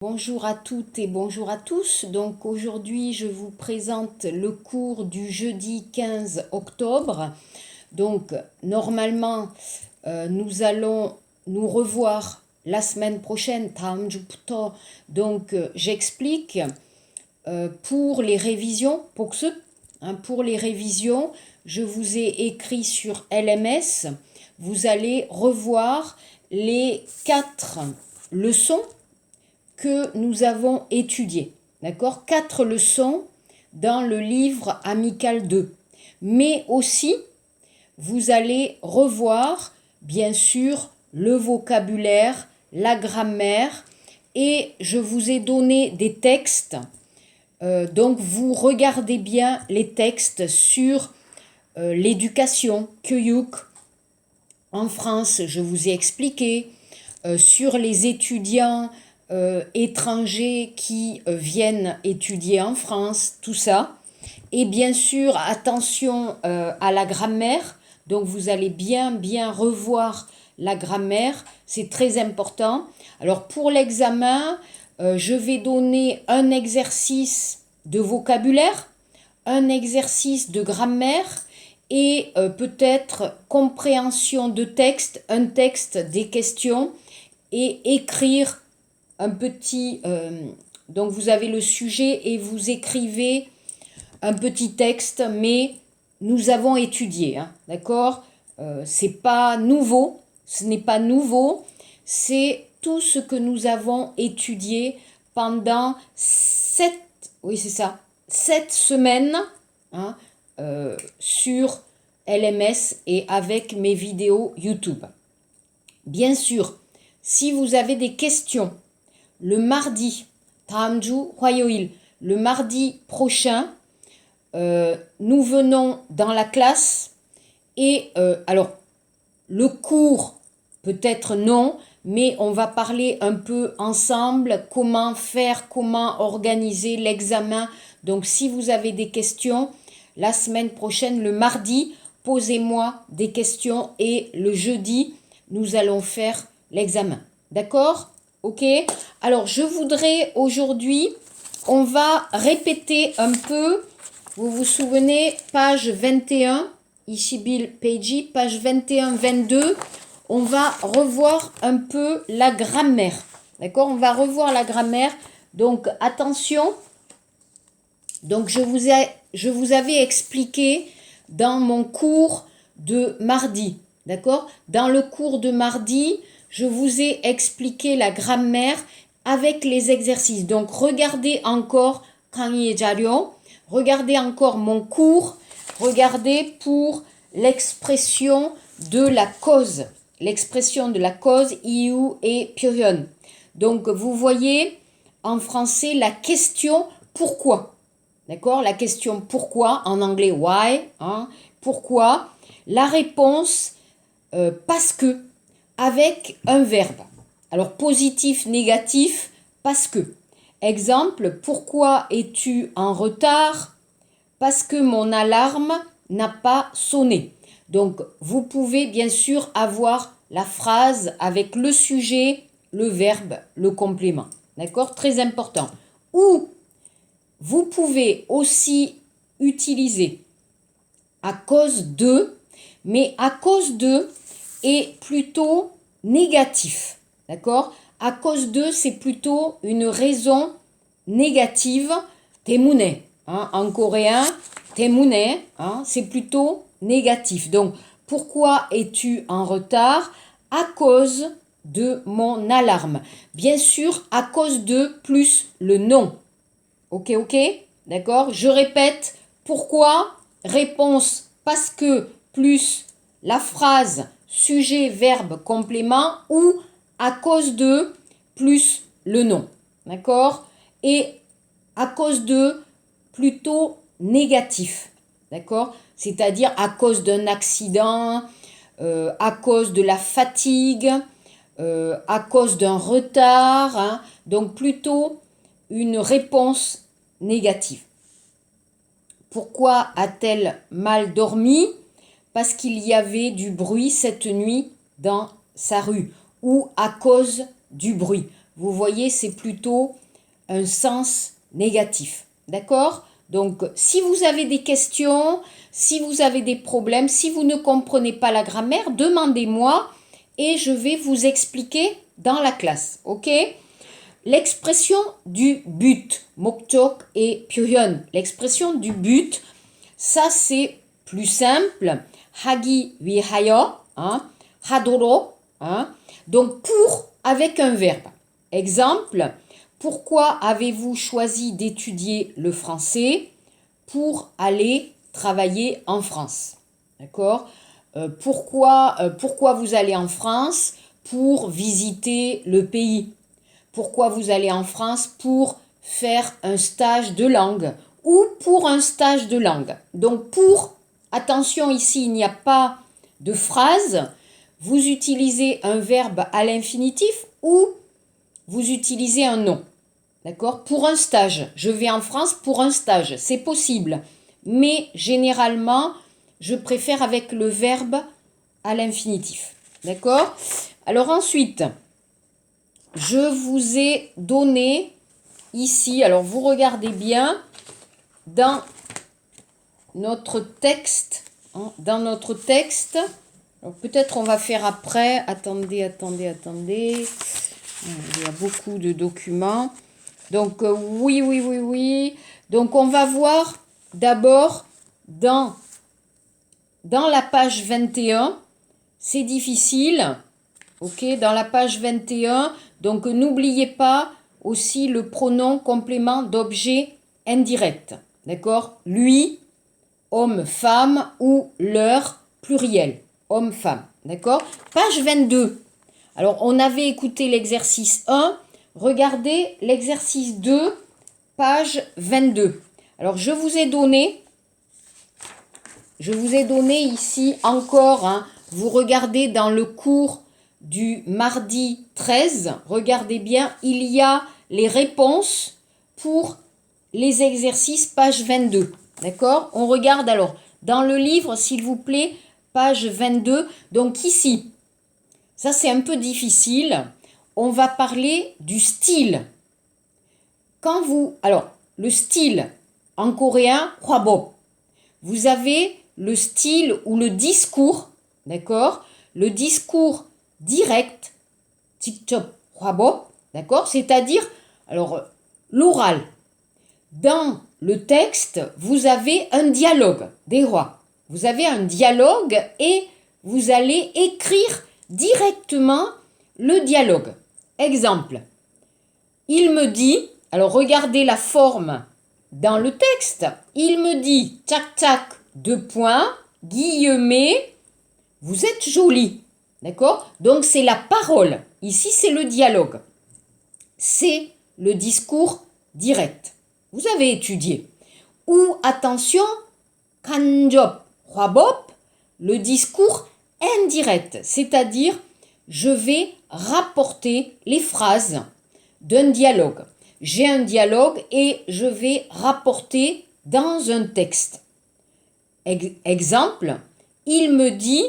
Bonjour à toutes et bonjour à tous. Donc aujourd'hui, je vous présente le cours du jeudi 15 octobre. Donc normalement, nous allons nous revoir la semaine prochaine. 다음 주부터. Donc j'explique pour les révisions, pour les révisions, je vous ai écrit sur LMS. Vous allez revoir les 4 leçons que nous avons étudiées. D'accord? 4 leçons dans le livre Amical 2. Mais aussi, vous allez revoir, bien sûr, le vocabulaire, la grammaire, et je vous ai donné des textes. Donc, vous regardez bien les textes sur l'éducation, 교육. En France, je vous ai expliqué, sur les étudiants étrangers qui viennent étudier en France, tout ça. Et bien sûr, attention à la grammaire. Donc, vous allez bien revoir la grammaire. C'est très important. Alors, pour l'examen, je vais donner un exercice de vocabulaire, un exercice de grammaire et peut-être compréhension de texte, un texte, des questions et écrire un petit... donc vous avez le sujet et vous écrivez un petit texte, mais nous avons étudié, hein, d'accord? C'est pas nouveau, ce n'est pas nouveau, c'est tout ce que nous avons étudié pendant 7 semaines, hein, sur LMS et avec mes vidéos YouTube. Bien sûr, si vous avez des questions, le mardi, 다음 주 화요일, le mardi prochain, nous venons dans la classe et alors le cours peut-être non, mais on va parler un peu ensemble comment faire, comment organiser l'examen. Donc si vous avez des questions, la semaine prochaine, le mardi, posez-moi des questions et le jeudi, nous allons faire l'examen. D'accord? Ok? Alors je voudrais aujourd'hui, on va répéter un peu. Vous vous souvenez, page 21, Ishibil Peiji, page 21-22, on va revoir un peu la grammaire. D'accord? On va revoir la grammaire. Donc, attention. Donc, je vous avais expliqué dans mon cours de mardi. D'accord? Dans le cours de mardi, je vous ai expliqué la grammaire avec les exercices. Donc, regardez encore 강의 자료. Regardez encore mon cours, regardez pour l'expression de la cause. L'expression de la cause, iu et 표현. Donc, vous voyez en français la question pourquoi. D'accord? La question pourquoi, en anglais why, hein, pourquoi. La réponse parce que, avec un verbe. Alors, positif, négatif, parce que. Exemple, pourquoi es-tu en retard? Parce que mon alarme n'a pas sonné. Donc, vous pouvez bien sûr avoir la phrase avec le sujet, le verbe, le complément. D'accord? Très important. Ou, vous pouvez aussi utiliser à cause de, mais à cause de est plutôt négatif. D'accord? À cause de, c'est plutôt une raison négative. 때문에, hein, en coréen, 때문에, hein, c'est plutôt négatif. Donc, pourquoi es-tu en retard? À cause de mon alarme. Bien sûr, à cause de plus le nom. Ok, d'accord? Je répète, pourquoi? Réponse parce que plus la phrase sujet, verbe, complément ou à cause de plus le nom. D'accord? Et à cause de plutôt négatif. D'accord? C'est-à-dire à cause d'un accident, à cause de la fatigue, à cause d'un retard. Hein, donc plutôt une réponse négative. Pourquoi a-t-elle mal dormi? Parce qu'il y avait du bruit cette nuit dans sa rue ou à cause du bruit. vous voyez, c'est plutôt un sens négatif. D'accord? Donc, si vous avez des questions, si vous avez des problèmes, si vous ne comprenez pas la grammaire, demandez-moi et je vais vous expliquer dans la classe. Ok? L'expression du but, 목적 et 표현. L'expression du but, ça c'est plus simple. 하기 위하여, hein, 하도록, hein. Donc pour avec un verbe. Exemple, pourquoi avez-vous choisi d'étudier le français? Pour aller travailler en France. D'accord? Pourquoi vous allez en France? Pour visiter le pays. Pourquoi vous allez en France? Pour faire un stage de langue ou pour un stage de langue. Donc pour, attention ici, il n'y a pas de phrase. Vous utilisez un verbe à l'infinitif ou vous utilisez un nom. D'accord? Pour un stage. Je vais en France pour un stage. C'est possible. Mais généralement, je préfère avec le verbe à l'infinitif. D'accord? Alors ensuite, je vous ai donné ici, alors vous regardez bien, dans notre texte, hein, alors peut-être on va faire après, attendez, il y a beaucoup de documents, donc oui, donc on va voir d'abord dans la page 21, c'est difficile, ok, dans la page 21, donc n'oubliez pas aussi le pronom complément d'objet indirect. D'accord? Lui, homme, femme ou leur pluriel. Homme, femme. D'accord? Page 22. Alors, on avait écouté l'exercice 1. Regardez l'exercice 2, page 22. Alors, je vous ai donné ici encore, hein, vous regardez dans le cours du mardi 13, regardez bien, il y a les réponses pour les exercices, page 22. D'accord? On regarde alors dans le livre, s'il vous plaît, page 22. Donc ici, ça c'est un peu difficile. On va parler du style. Alors, le style en coréen, hwabop. Vous avez le style ou le discours, d'accord? Le discours direct, 직접 hwabop, d'accord? C'est-à-dire, alors, l'oral. Dans le texte, vous avez un dialogue, des rois. Vous avez un dialogue et vous allez écrire directement le dialogue. Exemple, il me dit, alors regardez la forme dans le texte, il me dit, tchac tchac, 2 points, guillemets, vous êtes jolie. D'accord? Donc c'est la parole. Ici c'est le dialogue. C'est le discours direct. Vous avez étudié. Ou attention, 간접, hwabop, le discours indirect, c'est-à-dire je vais rapporter les phrases d'un dialogue. J'ai un dialogue et je vais rapporter dans un texte. Exemple, il me dit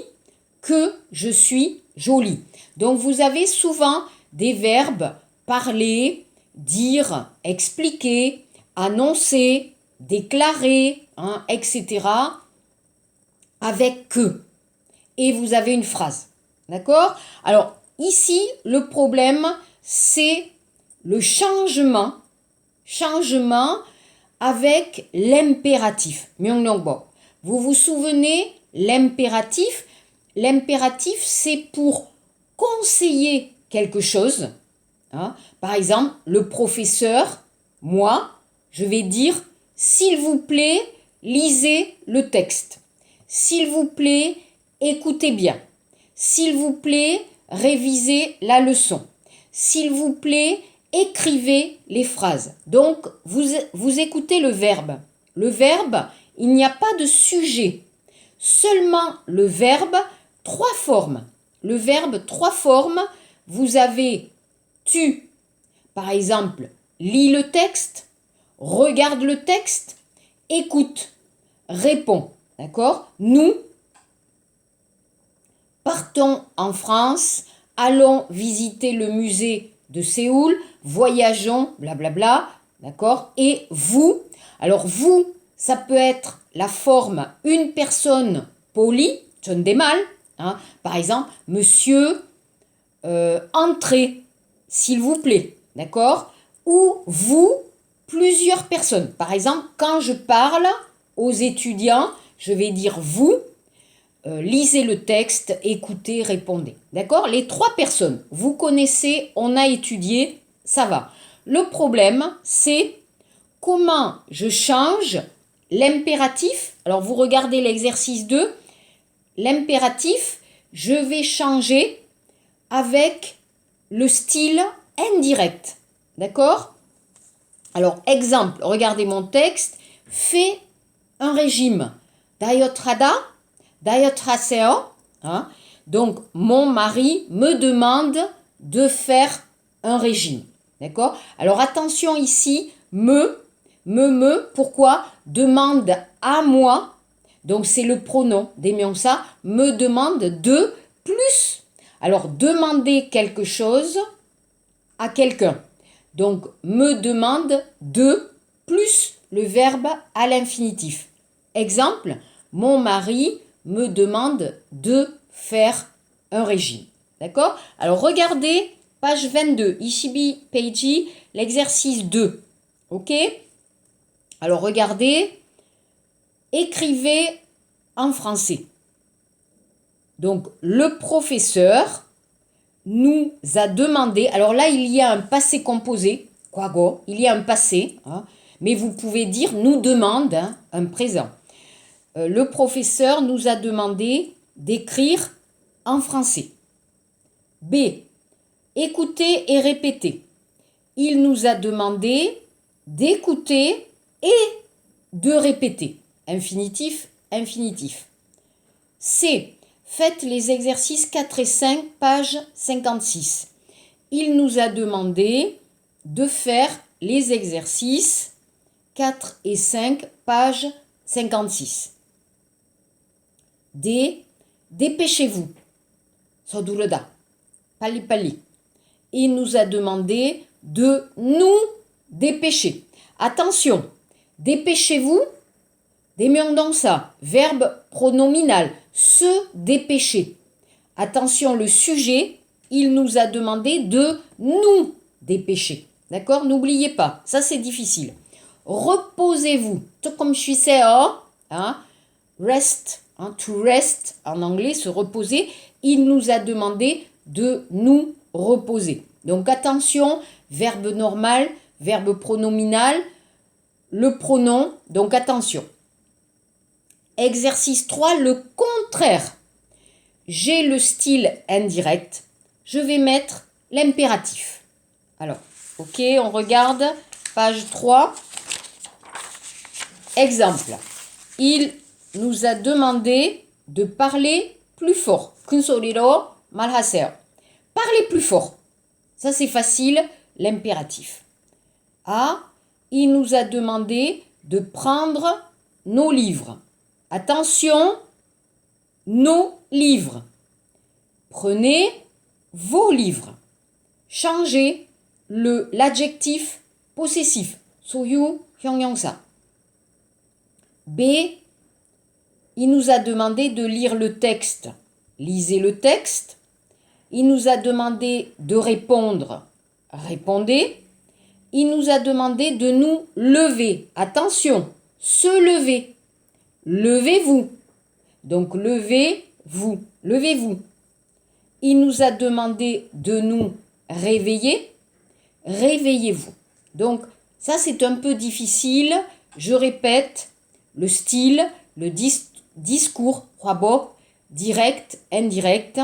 que je suis jolie. Donc vous avez souvent des verbes parler, dire, expliquer, annoncer, déclarer, hein, etc. avec que. Et vous avez une phrase. D'accord? Alors ici, le problème, c'est le changement avec l'impératif. Myongnongbo. Vous vous souvenez, l'impératif, c'est pour conseiller quelque chose. Hein? Par exemple, le professeur, moi, je vais dire, s'il vous plaît, lisez le texte. S'il vous plaît, écoutez bien. S'il vous plaît, révisez la leçon. S'il vous plaît, écrivez les phrases. Donc, vous écoutez le verbe. Le verbe, il n'y a pas de sujet. Seulement le verbe, 3 formes. Le verbe, 3 formes. Vous avez tu, par exemple, lis le texte, regarde le texte, écoute, réponds. D'accord? Nous partons en France, allons visiter le musée de Séoul, voyageons, blablabla, d'accord? Et vous, alors vous, ça peut être la forme une personne polie, 존댓말, hein, par exemple, monsieur, entrez, s'il vous plaît, d'accord? Ou vous, plusieurs personnes. Par exemple, quand je parle aux étudiants, je vais dire vous, lisez le texte, écoutez, répondez. D'accord? Les 3 personnes, vous connaissez, on a étudié, ça va. Le problème, c'est comment je change l'impératif. Alors, vous regardez l'exercice 2. L'impératif, je vais changer avec le style indirect. D'accord? Alors, exemple, regardez mon texte. Fais un régime. 다이어트 하다, 다이어트 하세요. Hein? Donc, mon mari me demande de faire un régime. D'accord? Alors, attention ici, pourquoi? Demande à moi. Donc, c'est le pronom, ça, me demande de plus. Alors, demander quelque chose à quelqu'un. Donc, me demande de plus le verbe à l'infinitif. Exemple, mon mari me demande de faire un régime. D'accord? Alors, regardez page 22, Ishibi Peiji, l'exercice 2. Ok? Alors, regardez, écrivez en français. Donc, le professeur nous a demandé, alors là, il y a un passé composé, kwago, il y a un passé, hein, mais vous pouvez dire nous demande, hein, un présent. Le professeur nous a demandé d'écrire en français. B. Écouter et répéter. Il nous a demandé d'écouter et de répéter. Infinitif, infinitif. C. Faites les exercices 4 et 5, page 56. Il nous a demandé de faire les exercices 4 et 5, page 56. D. Dépêchez-vous. 서두르다. 빨리빨리. Il nous a demandé de nous dépêcher. Attention, dépêchez-vous, 대명동사, verbe pronominal, se dépêcher. Attention, le sujet, il nous a demandé de nous dépêcher. D'accord? N'oubliez pas, ça c'est difficile. Reposez-vous. 조금 쉬세요. Hein? Rest, hein? To rest en anglais, se reposer. Il nous a demandé de nous reposer. Donc attention, verbe normal, verbe pronominal, le pronom, donc attention. Exercice 3, le contraire. J'ai le style indirect, je vais mettre l'impératif. Alors, ok, on regarde, page 3. Exemple, il nous a demandé de parler plus fort. 큰 소리로 말하세요. Parlez plus fort. Ça, c'est facile, l'impératif. A, il nous a demandé de prendre nos livres. Attention, nos livres. Prenez vos livres. Changez l'adjectif possessif. 소유 형용사. B, il nous a demandé de lire le texte. Lisez le texte. Il nous a demandé de répondre. Répondez. Il nous a demandé de nous lever. Attention, se lever. Levez-vous. Donc, levez-vous. Levez-vous. Il nous a demandé de nous réveiller. Réveillez-vous. Donc, ça, c'est un peu difficile. Je répète, le style, le discours, 화법, direct, indirect.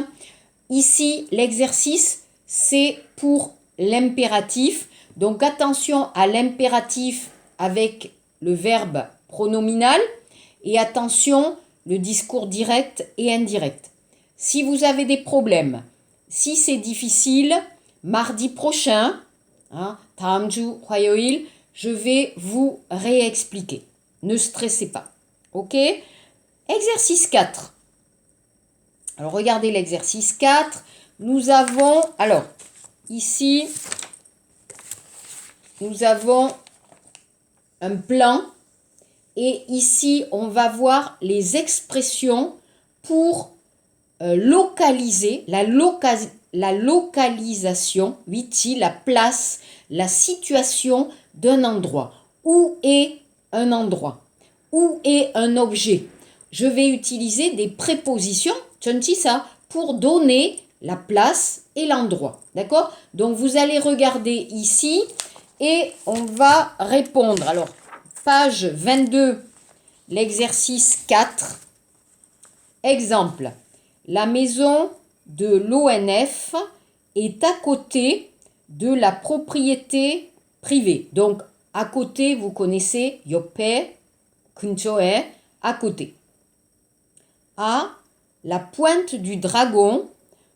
Ici, l'exercice, c'est pour l'impératif. Donc, attention à l'impératif avec le verbe pronominal et attention, le discours direct et indirect. Si vous avez des problèmes, si c'est difficile, mardi prochain, hein, 다음 주 화요일, je vais vous réexpliquer. Ne stressez pas. Ok? Exercice 4. Alors, regardez l'exercice 4. Nous avons, alors, ici, nous avons un plan. Et ici, on va voir les expressions pour localiser, la localisation, viti, la place, la situation d'un endroit. Où est un endroit? Où est un objet? Je vais utiliser des prépositions, ça, pour donner la place et l'endroit. D'accord? Donc, vous allez regarder ici et on va répondre. Alors, page 22, l'exercice 4. Exemple. La maison de l'ONF est à côté de la propriété privée. Donc, à côté, vous connaissez 옆에, 근처에, à côté. A. La pointe du dragon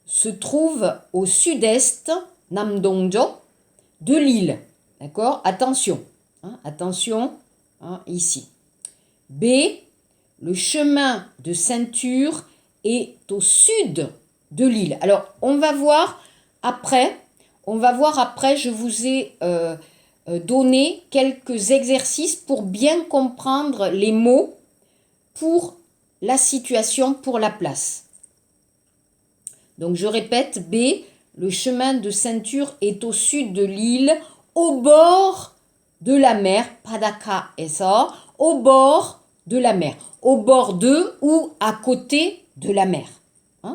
se trouve au sud-est, 남동쪽, de l'île. D'accord? Attention. Attention, ici. B. Le chemin de ceinture est au sud de l'île. Alors, on va voir après, je vous ai donné quelques exercices pour bien comprendre les mots pour la situation, pour la place. Donc, je répète, B, le chemin de ceinture est au sud de l'île, au bord de la mer, 바닷가에서, au bord de la mer, au bord de ou à côté de la mer.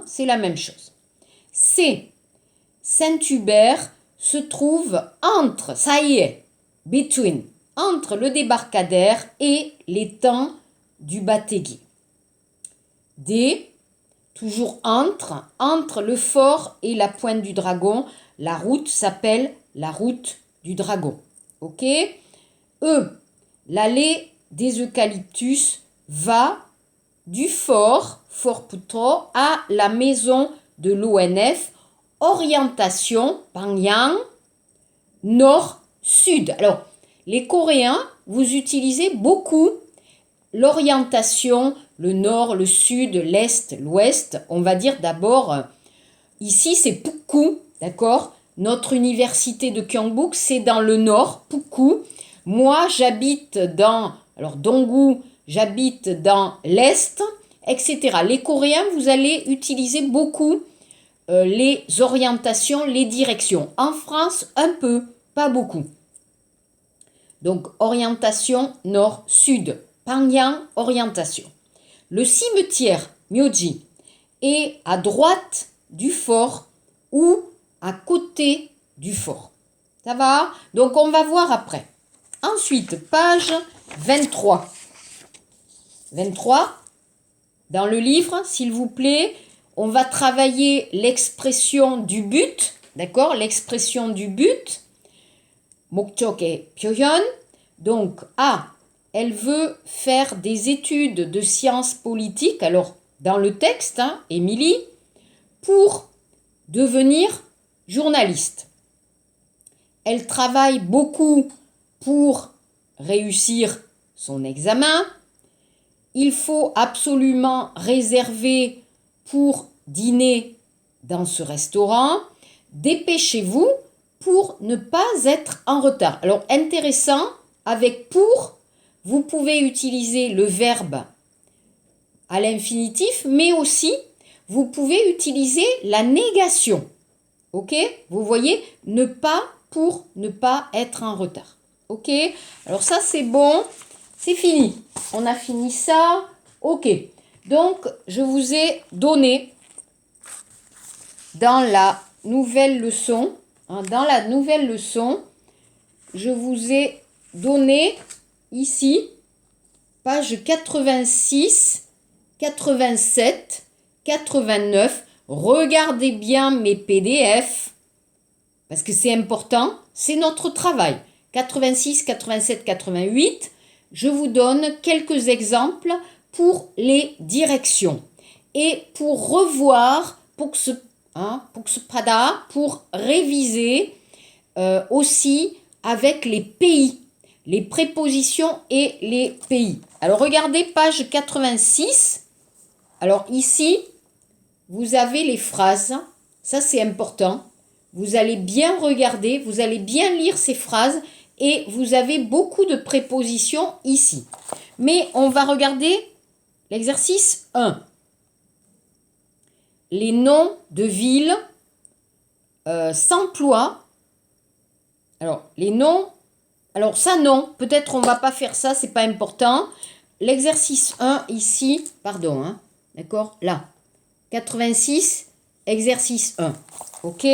C'est la même chose. C, Saint-Hubert se trouve entre, 사이에, between, entre le débarcadère et l'étang du Batéguier. D, toujours entre le fort et la pointe du dragon, la route s'appelle la route du dragon. Ok? E, l'allée des eucalyptus va du fort Puto, à la maison de l'ONF, orientation, 방향, nord-sud. Alors, les Coréens, vous utilisez beaucoup l'orientation, le nord, le sud, l'est, l'ouest. On va dire d'abord, ici c'est Pukku, d'accord? Notre université de Gyeongbuk, c'est dans le nord, Pukku. Moi, j'habite dans, alors Donggu, j'habite dans l'est, etc. Les Coréens, vous allez utiliser beaucoup les orientations, les directions. En France, un peu, pas beaucoup. Donc, orientation nord-sud. 방향, orientation. Le cimetière Myoji est à droite du fort ou à côté du fort. Ça va? Donc, on va voir après. Ensuite, page 23. 23, dans le livre, s'il vous plaît, on va travailler l'expression du but. D'accord? L'expression du but. 목적의 표현. Donc, A, elle veut faire des études de sciences politiques, alors dans le texte, Émilie, pour devenir journaliste. Elle travaille beaucoup pour réussir son examen. Il faut absolument réserver pour dîner dans ce restaurant. Dépêchez-vous pour ne pas être en retard. Alors, intéressant, avec pour, vous pouvez utiliser le verbe à l'infinitif, mais aussi, vous pouvez utiliser la négation. Ok? Vous voyez, ne pas pour ne pas être en retard. Ok? Alors ça, c'est bon. C'est fini. On a fini ça. Ok. Donc, je vous ai donné dans la nouvelle leçon, je vous ai donné ici, page 86, 87, 89. Regardez bien mes PDF, parce que c'est important, c'est notre travail. 86, 87, 88, je vous donne quelques exemples pour les directions. Et pour revoir, pour réviser aussi avec les pays, les prépositions et les pays. Alors regardez page 86. Alors ici, vous avez les phrases, ça c'est important. Vous allez bien regarder, vous allez bien lire ces phrases et vous avez beaucoup de prépositions ici. Mais on va regarder l'exercice 1. Les noms de villes s'emploient. Alors, les noms, alors ça non, peut-être on ne va pas faire ça, c'est pas important. L'exercice 1 ici, pardon, hein, d'accord, là, 86, exercice 1. Ok,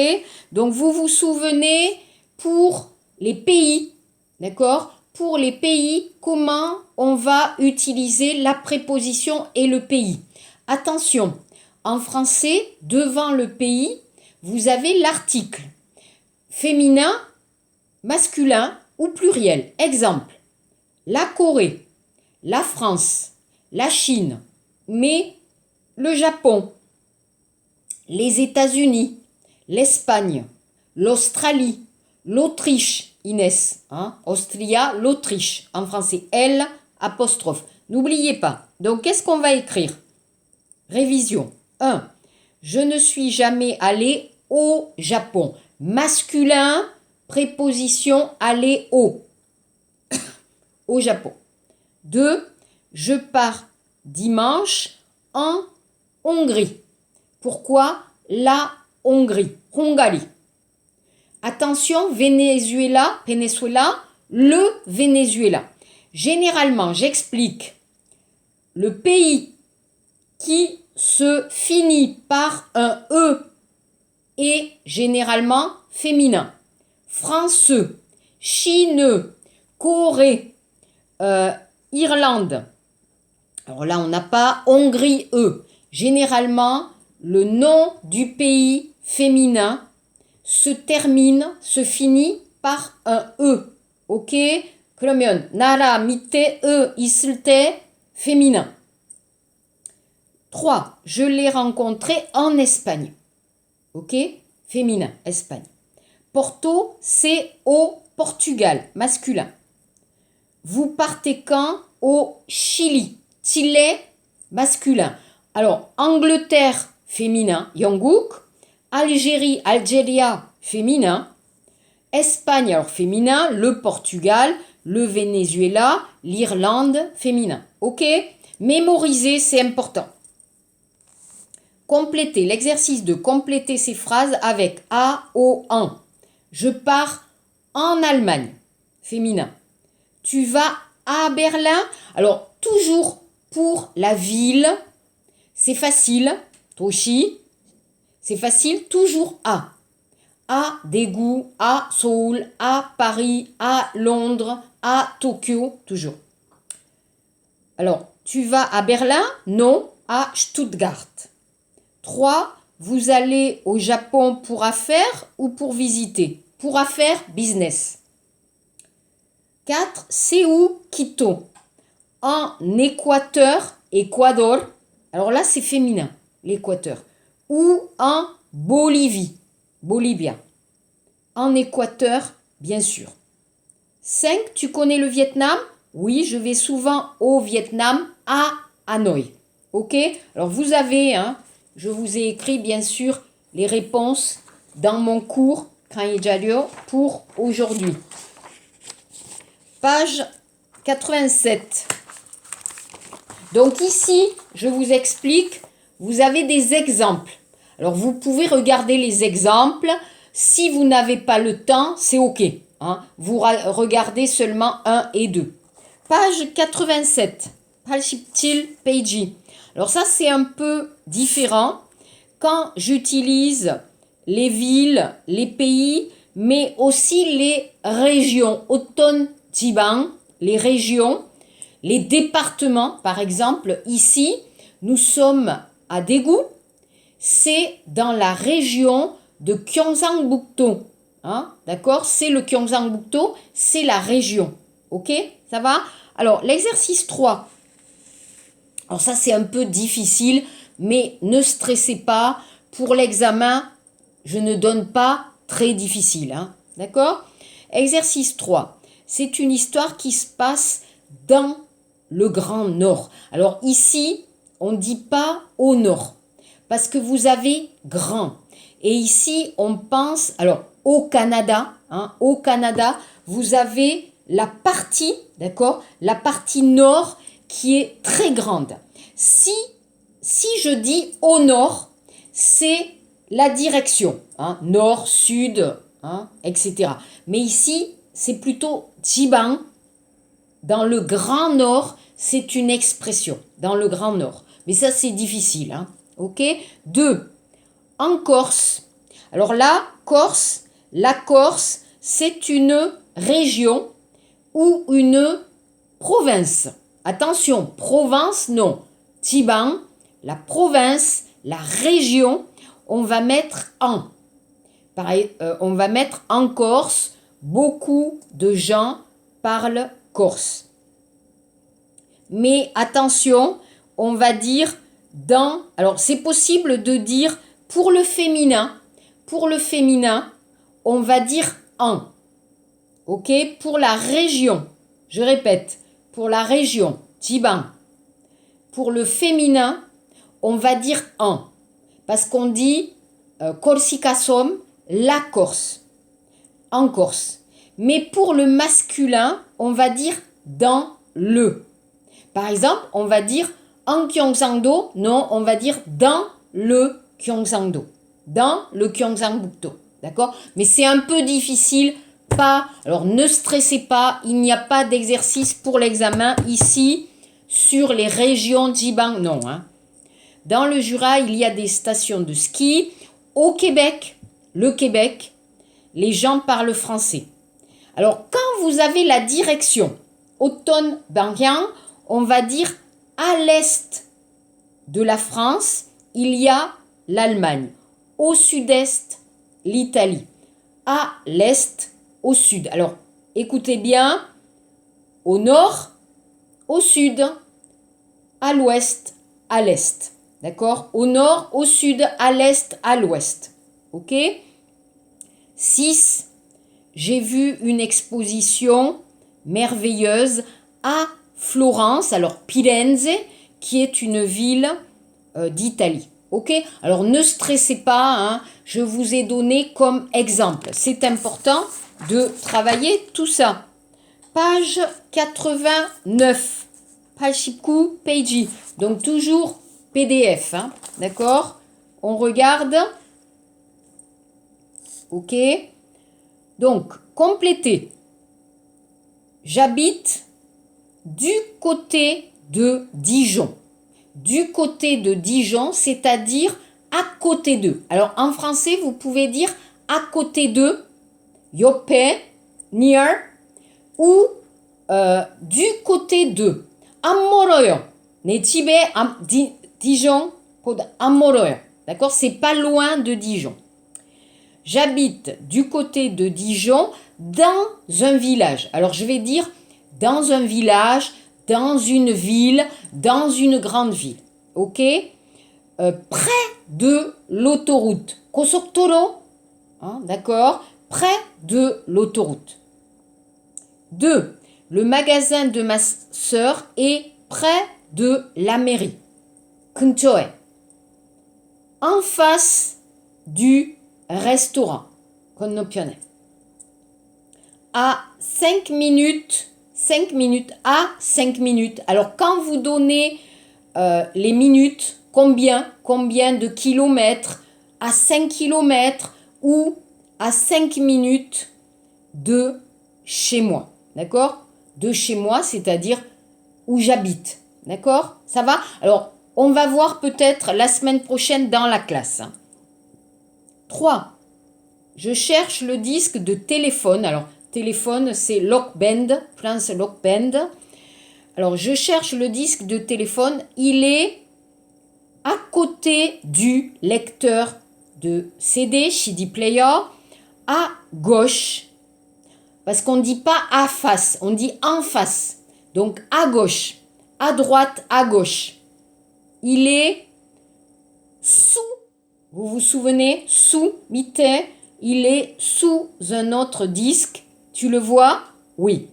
donc vous vous souvenez pour les pays, d'accord? Pour les pays, comment on va utiliser la préposition et le pays? Attention, en français, devant le pays, vous avez l'article féminin, masculin ou pluriel. Exemple, la Corée, la France, la Chine, mais le Japon, les États-Unis, l'Espagne, l'Australie, l'Autriche, Inès, hein, Austria, l'Autriche, en français, L, apostrophe. N'oubliez pas. Donc, qu'est-ce qu'on va écrire? Révision. 1. Je ne suis jamais allé au Japon. Masculin, préposition aller au Japon. 2. Je pars dimanche en Hongrie. Pourquoi la Hongrie? Hongarie. Attention, Venezuela, le Venezuela. Généralement, j'explique le pays qui se finit par un E est généralement féminin. Français, Chine, Corée, Irlande. Alors là, on n'a pas Hongrie, E. Généralement, le nom du pays féminin se finit par un E. Ok? 그러면 나라 밑에 E 있을 때 féminin. 3. Je l'ai rencontré en Espagne. Ok? Féminin, Espagne. Porto, c'est au Portugal, masculin. Vous partez quand? Au Chili. Chile, masculin. Alors, Angleterre, féminin, 영국. Algérie, Algéria, féminin. Espagne, alors féminin. Le Portugal, le Venezuela, l'Irlande, féminin. Ok? Mémoriser, c'est important. Complétez l'exercice de compléter ces phrases avec A, O, en. Je pars en Allemagne, féminin. Tu vas à Berlin. Alors, toujours pour la ville, c'est facile. Toshi, c'est facile, toujours à. À Daegu, à Séoul, à Paris, à Londres, à Tokyo, toujours. Alors, tu vas à Berlin? Non, à Stuttgart. 3. Vous allez au Japon pour affaires ou pour visiter? Pour affaires, business. 4. C'est où? Quito. En Équateur, Équateur. Alors là, c'est féminin, l'Équateur. Ou en Bolivie, Bolivia. En Équateur, bien sûr. 5. Tu connais le Vietnam? Oui, je vais souvent au Vietnam, à Hanoï. Ok? Alors vous avez, je vous ai écrit bien sûr les réponses dans mon cours Kanjiario pour aujourd'hui. Page 87. Donc ici, je vous explique, vous avez des exemples. Alors vous pouvez regarder les exemples. Si vous n'avez pas le temps, c'est ok. Vous regardez seulement 1 et 2. Page 87. 87 page. Alors ça, c'est un peu différent. Quand j'utilise les villes, les pays, mais aussi les régions, Oton, Jiban, les régions, les départements, par exemple, ici, nous sommes à Daegu, c'est dans la région de Gyeongsangbuk-do. D'accord? C'est le Gyeongsangbuk-do, c'est la région. Ok? Ça va? Alors, l'exercice 3. Alors ça, c'est un peu difficile, mais ne stressez pas. Pour l'examen, je ne donne pas très difficile. D'accord? Exercice 3. C'est une histoire qui se passe dans le Grand Nord. Alors ici, on ne dit pas au nord, parce que vous avez grand. Et ici, on pense, alors au Canada, au Canada, vous avez la partie, d'accord, la partie nord qui est très grande. Si je dis au nord, c'est la direction, nord, sud, etc. Mais ici, c'est plutôt Jibang. Dans le Grand Nord, c'est une expression, dans le Grand Nord. Mais ça, c'est difficile, ok. 2. En Corse. Alors là, la Corse, c'est une région ou une province. Attention, province, non. Tiban, la province, la région, on va mettre en. Pareil, on va mettre en Corse. Beaucoup de gens parlent corse. Mais attention, on va dire dans. Alors, c'est possible de dire pour le féminin. Pour le féminin, on va dire en. Ok? Pour la région, je répète, pour la région, Tiban. Pour le féminin, on va dire en. Parce qu'on dit Corsica som, la Corse. En Corse. Mais pour le masculin, on va dire dans le. Par exemple, on va dire en Gyeongsang-do. Non, on va dire dans le Gyeongsang-do. Dans le Gyeongsang-buk-do. D'accord? Mais c'est un peu difficile. Alors ne stressez pas, il n'y a pas d'exercice pour l'examen ici sur les régions Jibang. Non. Dans le Jura, il y a des stations de ski. Au Québec, le Québec, les gens parlent français. Alors, quand vous avez la direction Auton-Bangyang, on va dire à l'est de la France, il y a l'Allemagne. Au sud-est, l'Italie. À l'est, au sud. Alors, écoutez bien. Au nord, au sud, à l'ouest, à l'est. D'accord? Au nord, au sud, à l'est, à l'ouest. Ok? 6. J'ai vu une exposition merveilleuse à Florence, alors Firenze, qui est une ville d'Italie. Ok? Alors ne stressez pas, je vous ai donné comme exemple. C'est important de travailler tout ça. Page 89. Pashiku Peiji. Donc toujours PDF. D'accord? On regarde. Ok? Donc, complétez. J'habite du côté de Dijon. Du côté de Dijon, c'est-à-dire à côté d'eux. Alors, en français, vous pouvez dire à côté d'eux, yope, near, ou du côté d'eux. Amoroyo. Ne chibe Dijon, amoroyo. D'accord? C'est pas loin de Dijon. J'habite du côté de Dijon dans un village. Alors je vais dire dans un village, dans une ville, dans une grande ville. Ok? Près de l'autoroute. Kosoktoro. D'accord? Près de l'autoroute. 2. Le magasin de ma sœur est près de la mairie. 근처에. En face du restaurant. 건너편에. À 5 minutes. 5 minutes. À 5 minutes. Alors, quand vous donnez les minutes, combien de kilomètres? À 5 kilomètres ou à 5 minutes de chez moi. D'accord? De chez moi, c'est-à-dire où j'habite. D'accord? Ça va? Alors, on va voir peut-être la semaine prochaine dans la classe. 3. Je cherche le disque de téléphone. Alors, téléphone, c'est Lockband, France Lockband. Alors, je cherche le disque de téléphone. Il est à côté du lecteur de CD, CD player, à gauche. Parce qu'on ne dit pas à face, on dit en face. Donc, à gauche, à droite, à gauche. Il est sous, vous vous souvenez, sous, mitte, il est sous un autre disque. Tu le vois? Oui.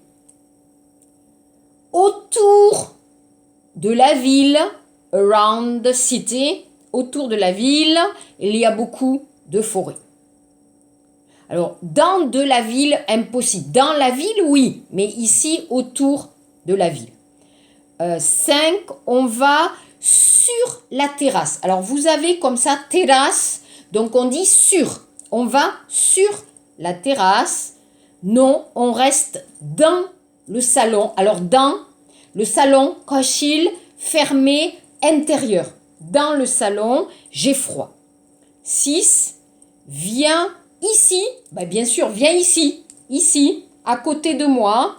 Autour de la ville, around the city, autour de la ville, il y a beaucoup de forêt. Alors, dans de la ville, impossible. Dans la ville, oui, mais ici, autour de la ville. 5, on va sur la terrasse. Alors, vous avez comme ça terrasse, donc on dit sur. On va sur la terrasse. Non, on reste dans le salon. Alors, dans le salon, cochil, fermé, intérieur. Dans le salon, j'ai froid. 6, viens ici. Bien sûr, viens ici. Ici, à côté de moi.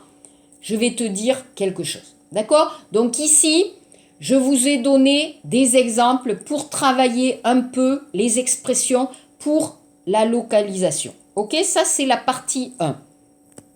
Je vais te dire quelque chose. D'accord? Donc ici, je vous ai donné des exemples pour travailler un peu les expressions pour la localisation. Ok? Ça, c'est la partie 1.